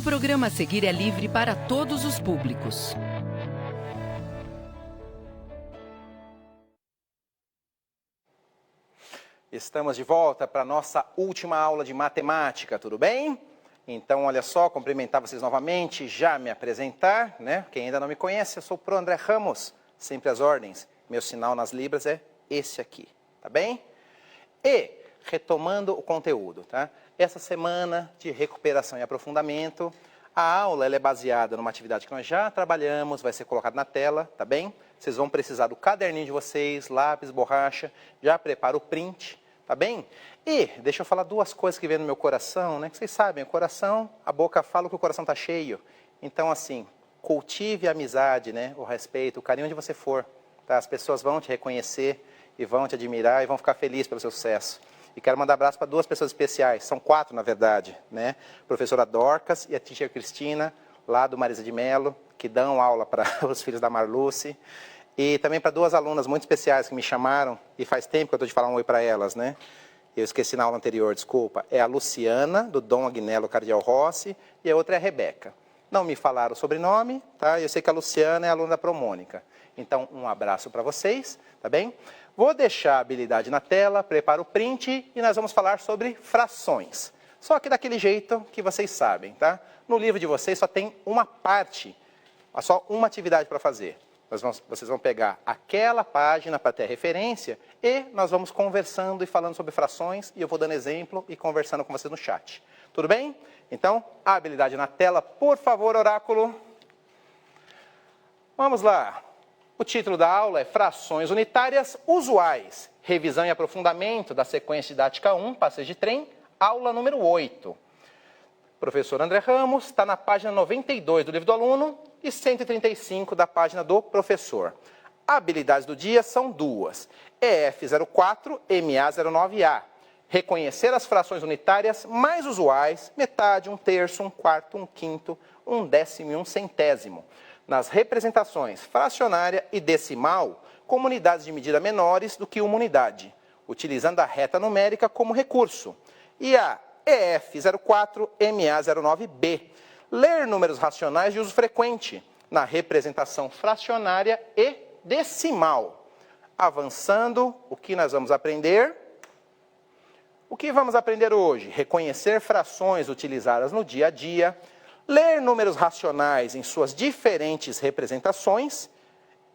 programa a seguir é livre para todos os públicos. Estamos de volta para a nossa última aula de matemática, tudo bem? Então, olha só, cumprimentar vocês novamente, já me apresentar, né? Quem ainda não me conhece, eu sou o Pro André Ramos, sempre às ordens. Meu sinal nas libras é esse aqui, tá bem? E, retomando o conteúdo, tá? Essa semana de recuperação e aprofundamento, a aula ela é baseada numa atividade que nós já trabalhamos, vai ser colocada na tela, tá bem? Vocês vão precisar do caderninho de vocês, lápis, borracha, já prepara o print, tá bem? E deixa eu falar duas coisas que vem no meu coração, né? Que vocês sabem, o coração, a boca fala que o coração está cheio. Então, assim, cultive a amizade, né? O respeito, o carinho onde você for, tá? As pessoas vão te reconhecer e vão te admirar e vão ficar felizes pelo seu sucesso. E quero mandar abraço para duas pessoas especiais, são 4 na verdade, né? A professora Dorcas e a teacher Cristina, lá do Marisa de Mello, que dão aula para os filhos da Marluce. E também para 2 alunas muito especiais que me chamaram, e faz tempo que eu estou de falar um oi para elas, né? Eu esqueci na aula anterior, desculpa. É a Luciana, do Dom Agnello Cardial Rossi, e a outra é a Rebeca. Não me falaram o sobrenome, tá? Eu sei que a Luciana é aluna da Promônica. Então, um abraço para vocês, tá bem? Vou deixar a habilidade na tela, prepara o print e nós vamos falar sobre frações. Só que daquele jeito que vocês sabem, tá? No livro de vocês só tem uma parte, só uma atividade para fazer. Vocês vão pegar aquela página para ter referência e nós vamos conversando e falando sobre frações e eu vou dando exemplo e conversando com vocês no chat. Tudo bem? Então, a habilidade na tela, por favor, oráculo. Vamos lá. O título da aula é Frações Unitárias Usuais, Revisão e Aprofundamento da Sequência Didática 1, Passeio de Trem, aula número 8. Professor André Ramos, está na página 92 do livro do aluno e 135 da página do professor. Habilidades do dia são 2. EF04, MA09A. Reconhecer as frações unitárias mais usuais, metade, 1/3, 1/4, 1/5, 1/10 e 1/100. Nas representações fracionária e decimal, com unidades de medida menores do que uma unidade, utilizando a reta numérica como recurso. E a EF04, MA09B. Ler números racionais de uso frequente, na representação fracionária e decimal. Avançando, o que nós vamos aprender? O que vamos aprender hoje? Reconhecer frações utilizadas no dia a dia, ler números racionais em suas diferentes representações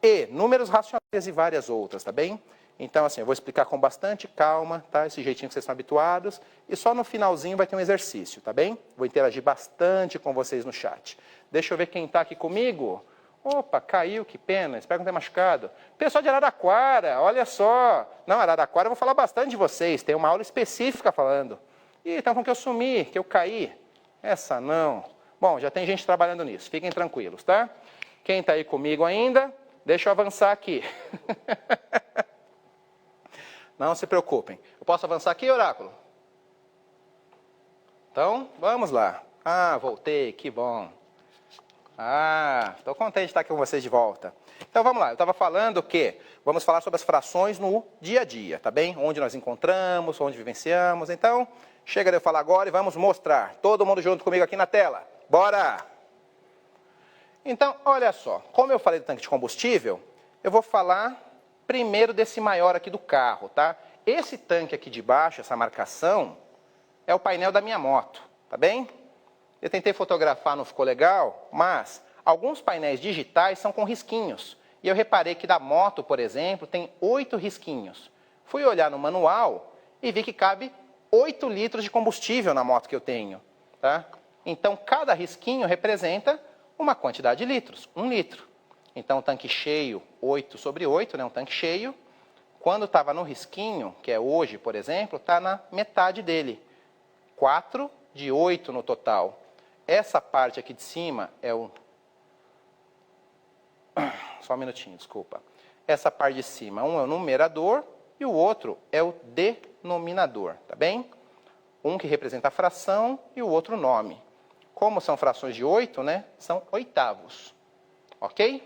e números racionais e várias outras, tá bem? Então, assim, eu vou explicar com bastante calma, tá? Esse jeitinho que vocês estão habituados. E só no finalzinho vai ter um exercício, tá bem? Vou interagir bastante com vocês no chat. Deixa eu ver quem está aqui comigo. Opa, caiu, que pena. Espero que não tenha machucado. Pessoal de Araraquara, olha só. Não, Araraquara eu vou falar bastante de vocês. Tem uma aula específica falando. Ih, então com que eu sumi, que eu caí. Essa não. Bom, já tem gente trabalhando nisso. Fiquem tranquilos, tá? Quem está aí comigo ainda, deixa eu avançar aqui. Não se preocupem. Eu posso avançar aqui, oráculo? Então, vamos lá. Ah, voltei, que bom. Ah, estou contente de estar aqui com vocês de volta. Então, vamos lá. Eu estava falando que vamos falar sobre as frações no dia a dia, tá bem? Onde nós encontramos, onde vivenciamos. Então, chega de eu falar agora e vamos mostrar. Todo mundo junto comigo aqui na tela. Bora! Então, olha só. Como eu falei do tanque de combustível, eu vou falar primeiro desse maior aqui do carro, tá? Esse tanque aqui de baixo, essa marcação, é o painel da minha moto, tá bem? Eu tentei fotografar, não ficou legal, mas alguns painéis digitais são com risquinhos. E eu reparei que da moto, por exemplo, tem 8 risquinhos. Fui olhar no manual e vi que cabe 8 litros de combustível na moto que eu tenho, tá? Então, cada risquinho representa uma quantidade de litros, 1 litro. Então, tanque cheio, 8/8, né, um tanque cheio. Quando estava no risquinho, que é hoje, por exemplo, está na metade dele. 4 de 8 no total. Essa parte aqui de cima é o... Só um minutinho, desculpa. Essa parte de cima, um é o numerador e o outro é o denominador, tá bem? Um que representa a fração e o outro o nome. Como são frações de 8, né, são oitavos. Ok?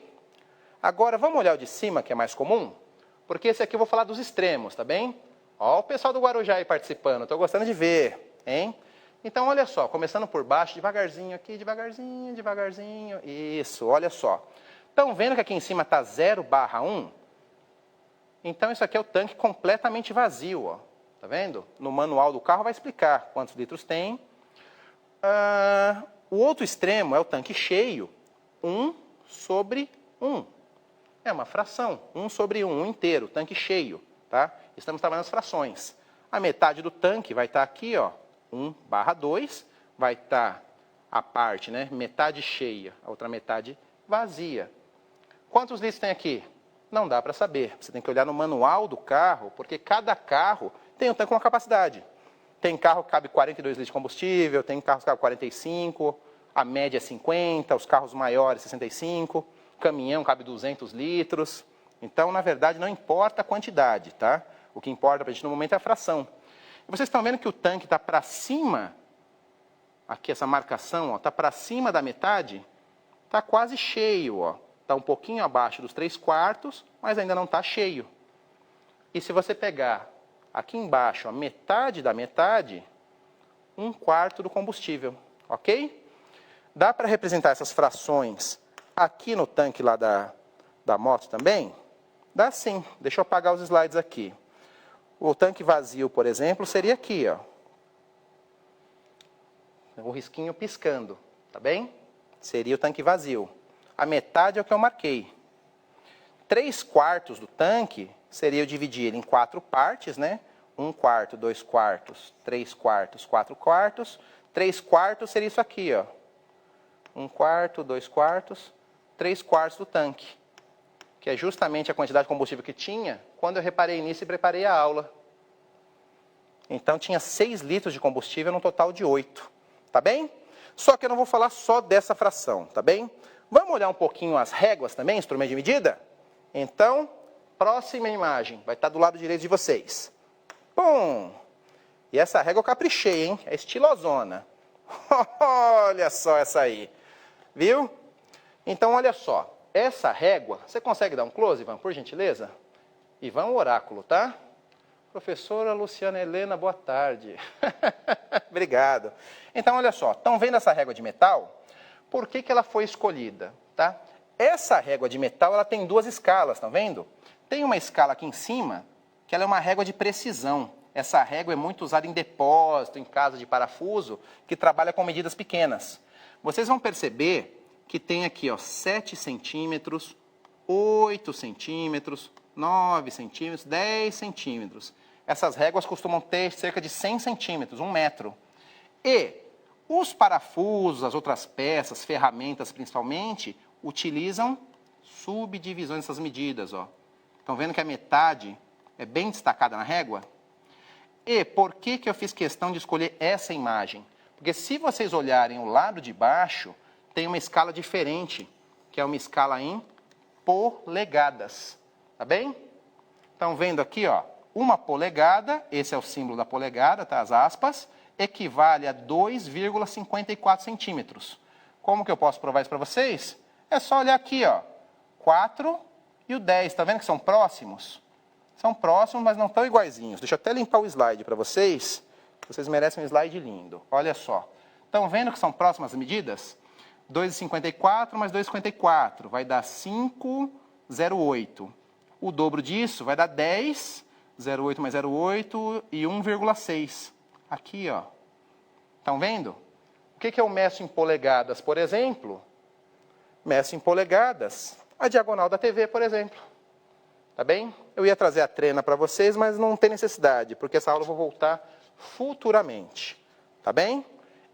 Agora, vamos olhar o de cima, que é mais comum? Porque esse aqui eu vou falar dos extremos, tá bem? Ó o pessoal do Guarujá aí participando, estou gostando de ver, hein? Então, olha só, começando por baixo, devagarzinho aqui, devagarzinho, devagarzinho. Isso, olha só. Estão vendo que aqui em cima está 0/1? Então, isso aqui é o tanque completamente vazio, ó. Tá vendo? No manual do carro vai explicar quantos litros tem. O outro extremo é o tanque cheio, 1/1. É uma fração, 1/1, um inteiro, tanque cheio, tá? Estamos trabalhando as frações. A metade do tanque vai estar aqui, ó, 1/2, vai estar a parte, né, metade cheia, a outra metade vazia. Quantos litros tem aqui? Não dá para saber. Você tem que olhar no manual do carro, porque cada carro tem um tanque com uma capacidade. Tem carro que cabe 42 litros de combustível, tem carro que cabe 45, a média é 50, os carros maiores 65, caminhão cabe 200 litros. Então, na verdade, não importa a quantidade, tá? O que importa para a gente no momento é a fração. E vocês estão vendo que o tanque está para cima, aqui essa marcação está para cima da metade, está quase cheio, ó. Está um pouquinho abaixo dos 3/4, mas ainda não está cheio. E se você pegar aqui embaixo a metade da metade, 1/4 do combustível, ok? Dá para representar essas frações aqui no tanque lá da moto também? Dá sim. Deixa eu apagar os slides aqui. O tanque vazio, por exemplo, seria aqui, ó. O risquinho piscando, tá bem? Seria o tanque vazio. A metade é o que eu marquei. 3/4 do tanque seria eu dividir ele em 4 partes, né? 1/4, 2/4, 3/4, 4/4. 3/4 seria isso aqui, ó. 1/4, 2/4, 3/4 do tanque. Que é justamente a quantidade de combustível que tinha quando eu reparei nisso e preparei a aula. Então tinha 6 litros de combustível no total de 8. Tá bem? Só que eu não vou falar só dessa fração, tá bem? Vamos olhar um pouquinho as réguas também, instrumento de medida? Então, próxima imagem, vai estar do lado direito de vocês. Pum! E essa régua eu caprichei, hein? É estilosona. Olha só essa aí. Viu? Então, olha só. Essa régua, você consegue dar um close, Ivan, por gentileza? Ivan, oráculo, tá? Professora Luciana Helena, boa tarde. Obrigado. Então, olha só. Estão vendo essa régua de metal? Por que ela foi escolhida, tá? Essa régua de metal, ela tem 2 escalas, estão vendo? Tem uma escala aqui em cima, que ela é uma régua de precisão. Essa régua é muito usada em depósito, em casa de parafuso, que trabalha com medidas pequenas. Vocês vão perceber que tem aqui, ó, 7 centímetros, 8 centímetros, 9 centímetros, 10 centímetros. Essas réguas costumam ter cerca de 100 centímetros, 1 metro. E os parafusos, as outras peças, ferramentas principalmente, utilizam subdivisões dessas medidas, ó. Estão vendo que a metade é bem destacada na régua? E por que eu fiz questão de escolher essa imagem? Porque se vocês olharem o lado de baixo, tem uma escala diferente, que é uma escala em polegadas. Tá bem? Estão vendo aqui, ó, 1 polegada, esse é o símbolo da polegada, tá, as aspas, equivale a 2,54 centímetros. Como que eu posso provar isso para vocês? É só olhar aqui, ó, 4 e o 10, tá vendo que são próximos? São próximos, mas não tão iguaizinhos. Deixa eu até limpar o slide para vocês. Vocês merecem um slide lindo. Olha só. Estão vendo que são próximas as medidas? 2,54 mais 2,54 vai dar 5,08. O dobro disso vai dar 10, 0,8 mais 0,8 e 1,6. Aqui, ó. Estão vendo? O que eu meço em polegadas, por exemplo? Meço em polegadas a diagonal da TV, por exemplo. Tá bem? Eu ia trazer a trena para vocês, mas não tem necessidade, porque essa aula eu vou voltar futuramente. Tá bem?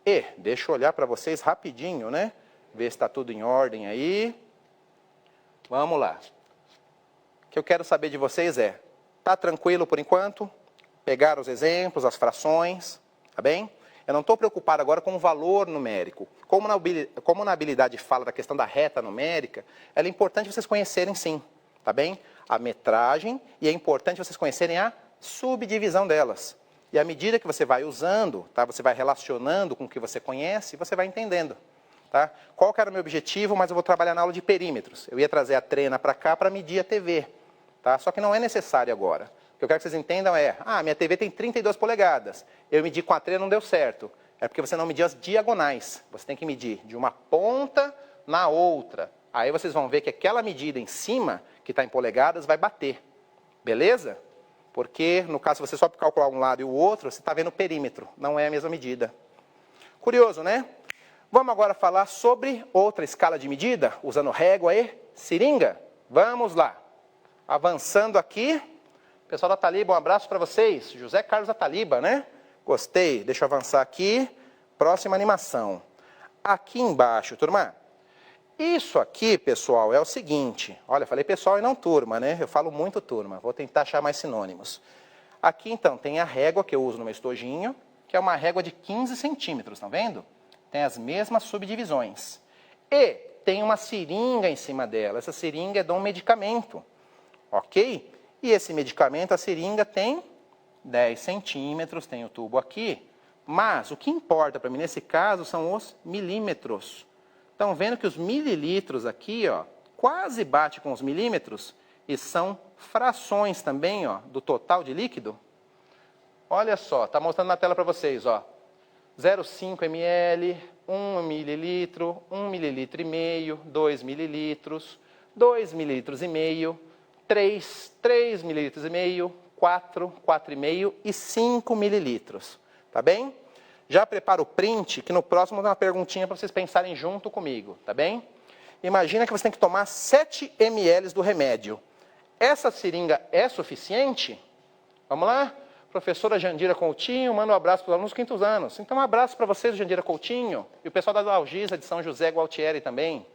E deixa eu olhar para vocês rapidinho, né? Ver se está tudo em ordem aí. Vamos lá. O que eu quero saber de vocês é, tá tranquilo por enquanto? Pegaram os exemplos, as frações, tá bem? Eu não estou preocupado agora com o valor numérico. Como na habilidade fala da questão da reta numérica, ela é importante vocês conhecerem sim, tá bem? A metragem, e é importante vocês conhecerem a subdivisão delas. E à medida que você vai usando, tá? Você vai relacionando com o que você conhece, você vai entendendo. Tá? Qual que era o meu objetivo, mas eu vou trabalhar na aula de perímetros. Eu ia trazer a trena para cá para medir a TV. Tá? Só que não é necessário agora. O que eu quero que vocês entendam é, minha TV tem 32 polegadas. Eu medi com a trena, não deu certo. É porque você não mediu as diagonais. Você tem que medir de uma ponta na outra. Aí vocês vão ver que aquela medida em cima, que está em polegadas, vai bater. Beleza? Porque, no caso, se você só calcular um lado e o outro, você está vendo o perímetro. Não é a mesma medida. Curioso, né? Vamos agora falar sobre outra escala de medida, usando régua e seringa. Vamos lá. Avançando aqui. Pessoal da Taliba, um abraço para vocês. José Carlos da Taliba, né? Gostei. Deixa eu avançar aqui. Próxima animação. Aqui embaixo, turma. Isso aqui, pessoal, é o seguinte. Olha, falei pessoal e não turma, né? Eu falo muito turma. Vou tentar achar mais sinônimos. Aqui, então, tem a régua que eu uso no meu estojinho, que é uma régua de 15 centímetros, estão vendo? Tem as mesmas subdivisões. E tem uma seringa em cima dela. Essa seringa é de um medicamento. Ok? E esse medicamento, a seringa, tem 10 centímetros, tem o tubo aqui. Mas o que importa para mim nesse caso são os milímetros. Estão vendo que os mililitros aqui, ó, quase bate com os milímetros e são frações também, ó, do total de líquido. Olha só, está mostrando na tela para vocês, ó. 0,5 ml, 1 mililitro, 1 mililitro e meio, 2 mililitros, 2 mililitros e meio, 3 mililitros e meio, 4, 4,5 e 5 mililitros. Tá bem? Já prepara o print, que no próximo tem uma perguntinha para vocês pensarem junto comigo, tá bem? Imagina que você tem que tomar 7 ml do remédio. Essa seringa é suficiente? Vamos lá? Professora Jandira Coutinho, manda um abraço para os alunos dos quintos anos. Então, um abraço para vocês, Jandira Coutinho, e o pessoal da Algisa de São José Gualtieri também.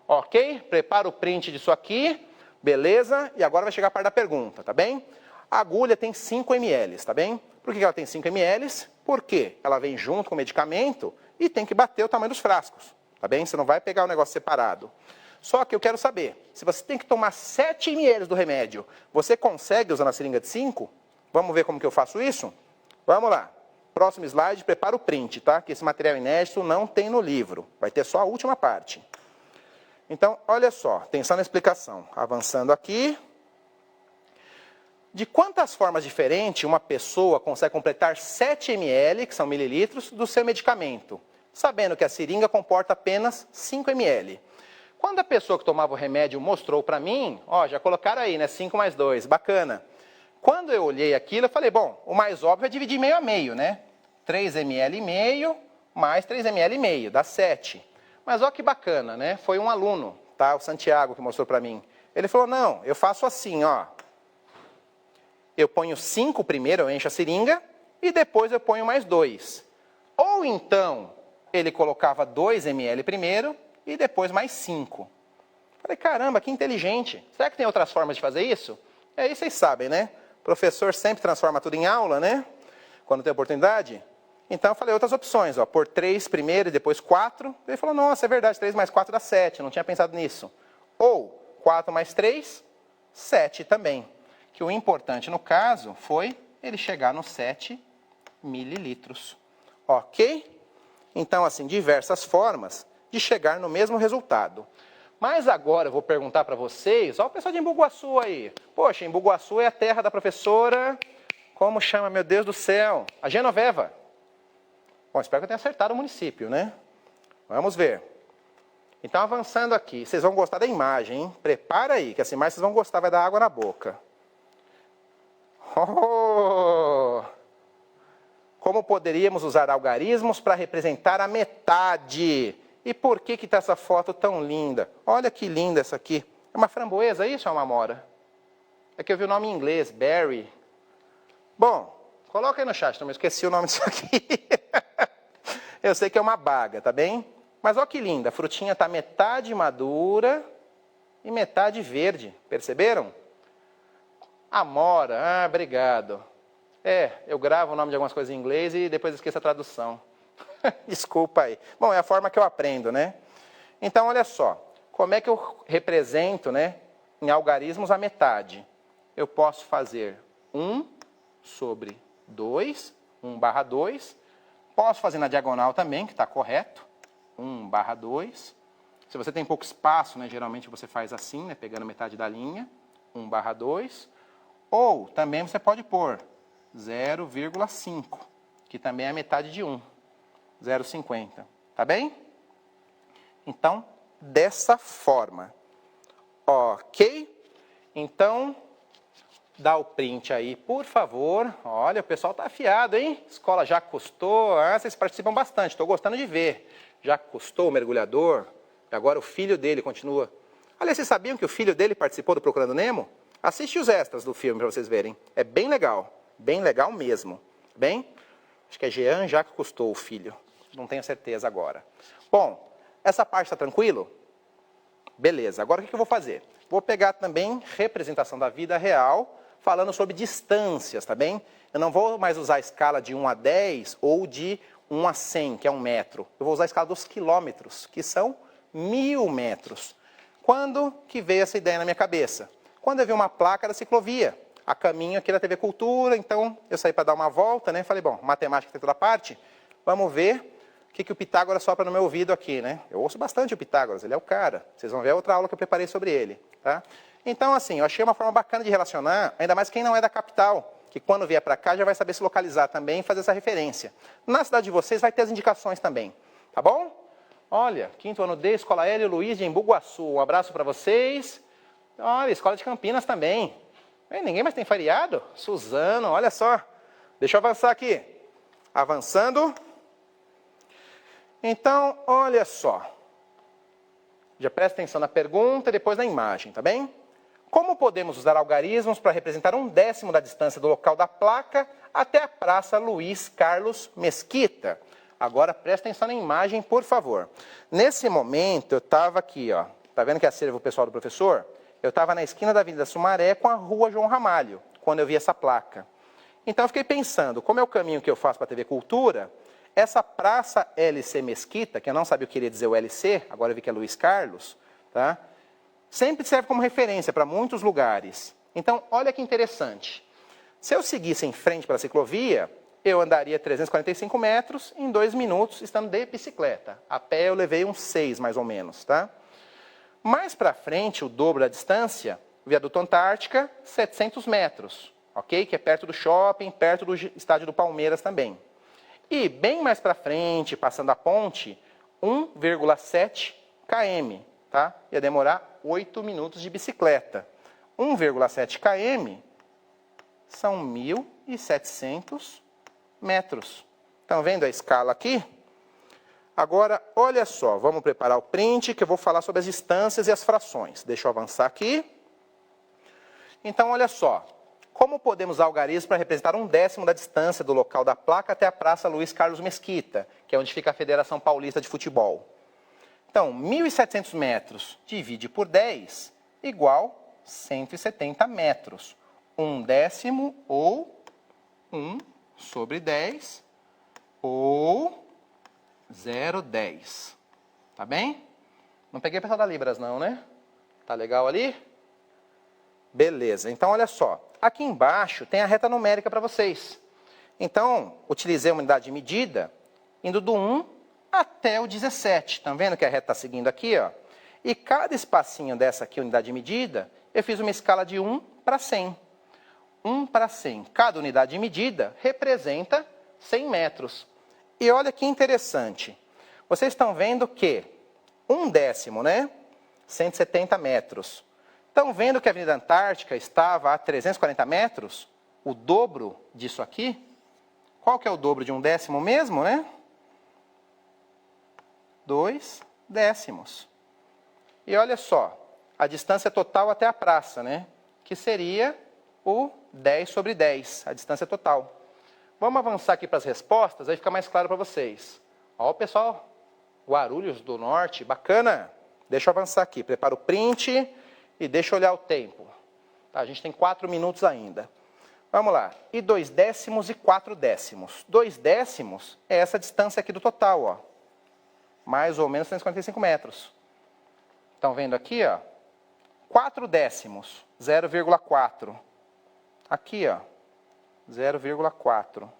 Ok? Prepara o print disso aqui, beleza? E agora vai chegar a parte da pergunta, tá bem? A agulha tem 5 ml, tá bem? Por que ela tem 5 ml? Porque ela vem junto com o medicamento e tem que bater o tamanho dos frascos, tá bem? Você não vai pegar o negócio separado. Só que eu quero saber, se você tem que tomar 7 ml do remédio, você consegue usando a seringa de 5? Vamos ver como que eu faço isso? Vamos lá. Próximo slide, prepara o print, tá? Que esse material inédito não tem no livro. Vai ter só a última parte. Então, olha só, atenção na explicação. Avançando aqui. De quantas formas diferentes uma pessoa consegue completar 7 ml, que são mililitros, do seu medicamento? Sabendo que a seringa comporta apenas 5 ml. Quando a pessoa que tomava o remédio mostrou para mim, ó, já colocaram aí, né? 5 mais 2, bacana. Quando eu olhei aquilo, eu falei, bom, o mais óbvio é dividir meio a meio, né? 3 ml e meio mais 3 ml e meio, dá 7. Mas olha que bacana, né? Foi um aluno, tá? O Santiago que mostrou para mim. Ele falou, não, eu faço assim, ó. Eu ponho 5 primeiro, eu encho a seringa, e depois eu ponho mais 2. Ou então, ele colocava 2 ml primeiro, e depois mais 5. Falei, caramba, que inteligente. Será que tem outras formas de fazer isso? E aí vocês sabem, né? O professor sempre transforma tudo em aula, né? Quando tem oportunidade. Então eu falei outras opções, ó. Por 3 primeiro e depois 4. Ele falou, nossa, é verdade, 3 mais 4 dá 7. Eu não tinha pensado nisso. Ou 4 mais 3, 7 também. Que o importante no caso foi ele chegar nos 7 mililitros. Ok? Então, assim, diversas formas de chegar no mesmo resultado. Mas agora eu vou perguntar para vocês, ó, o pessoal de Embu-Guaçu aí. Poxa, Embu-Guaçu é a terra da professora, como chama, meu Deus do céu? A Genoveva. Bom, espero que eu tenha acertado o município, né? Vamos ver. Então, avançando aqui, vocês vão gostar da imagem, hein? Prepara aí, que assim mais vocês vão gostar, vai dar água na boca. Oh! Como poderíamos usar algarismos para representar a metade? E por que está essa foto tão linda? Olha que linda essa aqui. É uma framboesa, isso é uma amora? É que eu vi o nome em inglês, berry. Bom, coloca aí no chat, não me esqueci o nome disso aqui. Eu sei que é uma baga, tá bem? Mas olha que linda, a frutinha está metade madura e metade verde. Perceberam? Amora, ah, obrigado. É, eu gravo o nome de algumas coisas em inglês e depois esqueço a tradução. Desculpa aí. Bom, é a forma que eu aprendo, né? Então, olha só. Como é que eu represento, né, em algarismos a metade? Eu posso fazer 1 sobre 2, 1/2. Posso fazer na diagonal também, que está correto. 1/2. Se você tem pouco espaço, né, geralmente você faz assim, né, pegando metade da linha. 1/2. Ou também você pode pôr 0,5, que também é a metade de 1. 0,50. Tá bem? Então, dessa forma. Ok? Então, dá o print aí, por favor. Olha, o pessoal tá afiado, hein? Escola Jacques Cousteau. Ah, vocês participam bastante, estou gostando de ver. Jacques Cousteau, mergulhador. E agora o filho dele continua. Aliás, vocês sabiam que o filho dele participou do Procurando Nemo? Assiste os extras do filme para vocês verem. É bem legal mesmo. Bem, acho que é Jean Jacques Cousteau, o filho. Não tenho certeza agora. Bom, essa parte está tranquilo? Beleza, agora o que eu vou fazer? Vou pegar também representação da vida real, falando sobre distâncias, tá bem? Eu não vou mais usar a escala de 1 a 10 ou de 1 a 100, que é 1 metro. Eu vou usar a escala dos quilômetros, que são 1000 metros. Quando que veio essa ideia na minha cabeça? Quando eu vi uma placa da ciclovia, a caminho aqui da TV Cultura, então eu saí para dar uma volta, né? Falei, bom, matemática tem toda a parte, vamos ver o que o Pitágoras sopra no meu ouvido aqui, né? Eu ouço bastante o Pitágoras, ele é o cara. Vocês vão ver a outra aula que eu preparei sobre ele, tá? Então, assim, eu achei uma forma bacana de relacionar, ainda mais quem não é da capital, que quando vier para cá já vai saber se localizar também e fazer essa referência. Na cidade de vocês vai ter as indicações também, tá bom? Olha, 5º ano D, Escola Hélio Luiz de Embu-Guaçu, um abraço para vocês. Olha, Escola de Campinas também. Ninguém mais tem feriado? Suzano, olha só. Deixa eu avançar aqui. Avançando. Então, olha só. Já presta atenção na pergunta e depois na imagem, tá bem? Como podemos usar algarismos para representar 1/10 da distância do local da placa até a Praça Luiz Carlos Mesquita? Agora presta atenção na imagem, por favor. Nesse momento, eu estava aqui, ó. Tá vendo que é acervo pessoal do professor? Eu estava na esquina da Avenida Sumaré com a Rua João Ramalho, quando eu vi essa placa. Então, eu fiquei pensando, como é o caminho que eu faço para a TV Cultura, essa Praça LC Mesquita, que eu não sabia o que queria dizer o LC, agora eu vi que é Luiz Carlos, tá? Sempre serve como referência para muitos lugares. Então, olha que interessante. Se eu seguisse em frente para a ciclovia, eu andaria 345 metros em 2 minutos, estando de bicicleta. A pé eu levei uns 6, mais ou menos, tá? Mais para frente, o dobro da distância, Viaduto Antártica, 700 metros, ok? Que é perto do shopping, perto do estádio do Palmeiras também. E bem mais para frente, passando a ponte, 1,7 km, tá? Ia demorar 8 minutos de bicicleta. 1,7 km são 1.700 metros. Estão vendo a escala aqui? Agora, olha só, vamos preparar o print, que eu vou falar sobre as distâncias e as frações. Deixa eu avançar aqui. Então, olha só. Como podemos usar algarismos para representar 1/10 da distância do local da placa até a Praça Luiz Carlos Mesquita, que é onde fica a Federação Paulista de Futebol? Então, 1.700 metros divide por 10 igual 170 metros. 1/10 ou 1 sobre 10 ou 0,10. Tá bem? Não peguei o pessoal da Libras não, né? Tá legal ali? Beleza, então olha só. Aqui embaixo tem a reta numérica para vocês. Então, utilizei uma unidade de medida, indo do 1 até o 17. Estão vendo que a reta está seguindo aqui, ó? E cada espacinho dessa aqui, unidade de medida, eu fiz uma escala de 1 para 100. 1 para 100. Cada unidade de medida representa 100 metros. E olha que interessante. Vocês estão vendo que 1/10, né? 170 metros. Estão vendo que a Avenida Antártica estava a 340 metros? O dobro disso aqui? Qual que é o dobro de 1/10 mesmo, né? 2/10. E olha só, a distância total até a praça, né? Que seria o 10 sobre 10, a distância total. Vamos avançar aqui para as respostas, aí fica mais claro para vocês. Ó, pessoal, Guarulhos do Norte, bacana. Deixa eu avançar aqui, prepara o print e deixa eu olhar o tempo. Tá, a gente tem 4 minutos ainda. Vamos lá. E 2/10 e 4/10. 2/10 é essa distância aqui do total, ó. Mais ou menos 345 metros. Estão vendo aqui, ó? 4/10, 0,4. Aqui, ó, 0,4.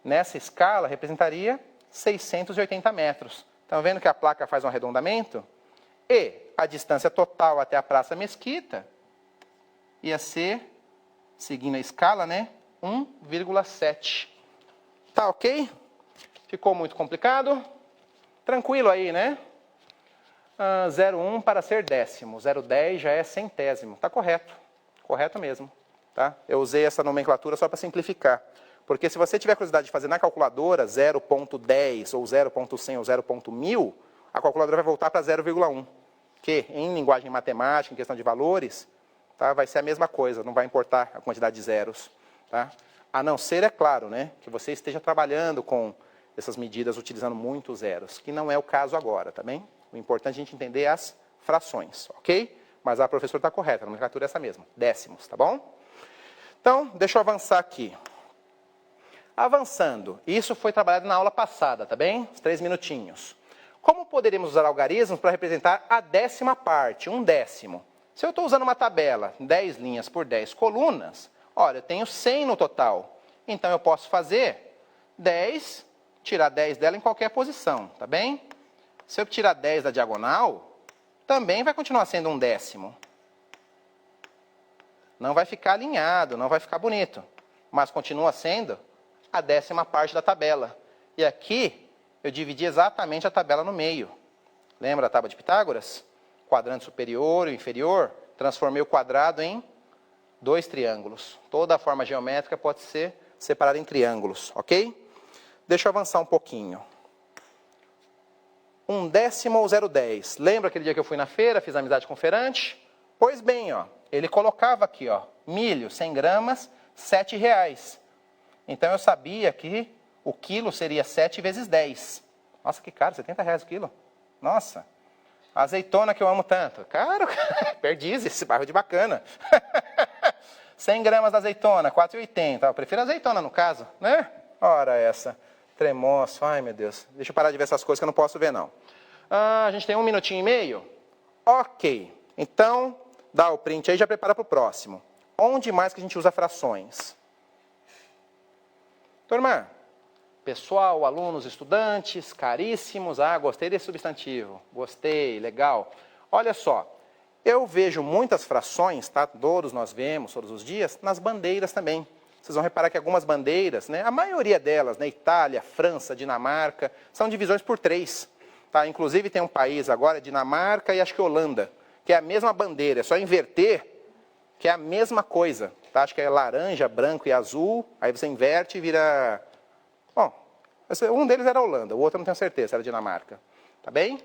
Nessa escala, representaria 680 metros. Estão vendo que a placa faz um arredondamento? E a distância total até a Praça Mesquita ia ser, seguindo a escala, né, 1,7. Tá ok? Ficou muito complicado? Tranquilo aí, né? 0,1 para ser décimo. 0,10 já é centésimo. Tá correto. Correto mesmo. Tá? Eu usei essa nomenclatura só para simplificar. Porque se você tiver curiosidade de fazer na calculadora 0,10 ou 0,100 ou 0,1000, a calculadora vai voltar para 0,1. Que em linguagem matemática, em questão de valores, tá, vai ser a mesma coisa, não vai importar a quantidade de zeros. Tá? A não ser, é claro, né, que você esteja trabalhando com essas medidas utilizando muitos zeros, que não é o caso agora, tá bem? O importante é a gente entender as frações, ok? Mas a professora está correta, a nomenclatura é essa mesma, décimos, tá bom? Então, deixa eu avançar aqui. Avançando, isso foi trabalhado na aula passada, tá bem? Uns 3 minutinhos. Como poderíamos usar algarismos para representar a décima parte, um décimo? Se eu estou usando uma tabela, 10 linhas por 10 colunas, olha, eu tenho 100 no total. Então, eu posso fazer 10, tirar 10 dela em qualquer posição, tá bem? Se eu tirar 10 da diagonal, também vai continuar sendo um décimo. Não vai ficar alinhado, não vai ficar bonito. Mas continua sendo a décima parte da tabela. E aqui, eu dividi exatamente a tabela no meio. Lembra a tábua de Pitágoras? Quadrante superior e inferior. Transformei o quadrado em 2 triângulos. Toda a forma geométrica pode ser separada em triângulos, ok? Deixa eu avançar um pouquinho. Um décimo ou 0,10. Lembra aquele dia que eu fui na feira, fiz amizade com o feirante? Pois bem, ó, ele colocava aqui, ó, milho, 100 gramas, R$7. Então eu sabia que o quilo seria 7 vezes 10. Nossa, que caro, R$70 o quilo. Nossa. Azeitona que eu amo tanto. Caro, perdiz esse bairro de bacana. 100 gramas de azeitona, R$4,80. Eu prefiro azeitona no caso, né? Ora essa. Tremoço, ai meu Deus. Deixa eu parar de ver essas coisas que eu não posso ver não. A gente tem 1 minutinho e meio? Ok. Então, dá o print aí e já prepara para o próximo. Onde mais que a gente usa frações? Turma, pessoal, alunos, estudantes, caríssimos. Ah, gostei desse substantivo. Gostei, legal. Olha só, eu vejo muitas frações, tá? Todos nós vemos, todos os dias, nas bandeiras também. Vocês vão reparar que algumas bandeiras, né, a maioria delas, né, Itália, França, Dinamarca, são divisões por 3. Tá? Inclusive tem um país agora, Dinamarca e acho que Holanda, que é a mesma bandeira, é só inverter, que é a mesma coisa. Tá? Acho que é laranja, branco e azul, aí você inverte e vira... Bom, um deles era a Holanda, o outro eu não tenho certeza, era a Dinamarca. Tá bem?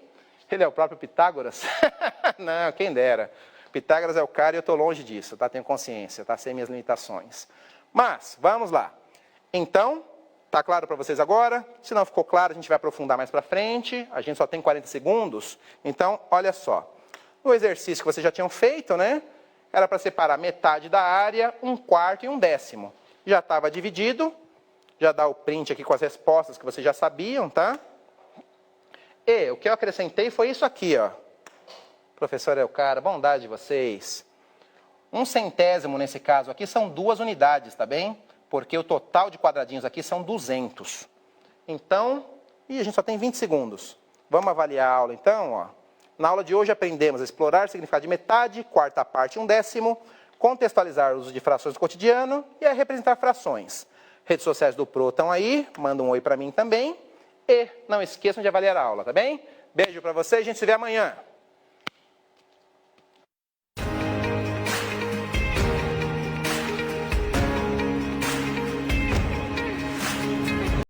Ele é o próprio Pitágoras? Não, quem dera. Pitágoras é o cara e eu estou longe disso, tá? Tenho consciência, tá? Sei minhas limitações. Mas, vamos lá. Então, tá claro para vocês agora? Se não ficou claro, a gente vai aprofundar mais para frente. A gente só tem 40 segundos. Então, olha só. No exercício que vocês já tinham feito, né? Era para separar metade da área, 1/4 e 1/10. Já estava dividido. Já dá o print aqui com as respostas que vocês já sabiam, tá? E o que eu acrescentei foi isso aqui, ó. Professor é o cara, bondade de vocês. 1/100º nesse caso aqui são 2 unidades, tá bem? Porque o total de quadradinhos aqui são 200. Então, a gente só tem 20 segundos. Vamos avaliar a aula então, ó. Na aula de hoje aprendemos a explorar o significado de metade, 1/4 parte e 1/10, contextualizar o uso de frações do cotidiano e a representar frações. Redes sociais do Pro estão aí, manda um oi para mim também. E não esqueçam de avaliar a aula, tá bem? Beijo para vocês, a gente se vê amanhã.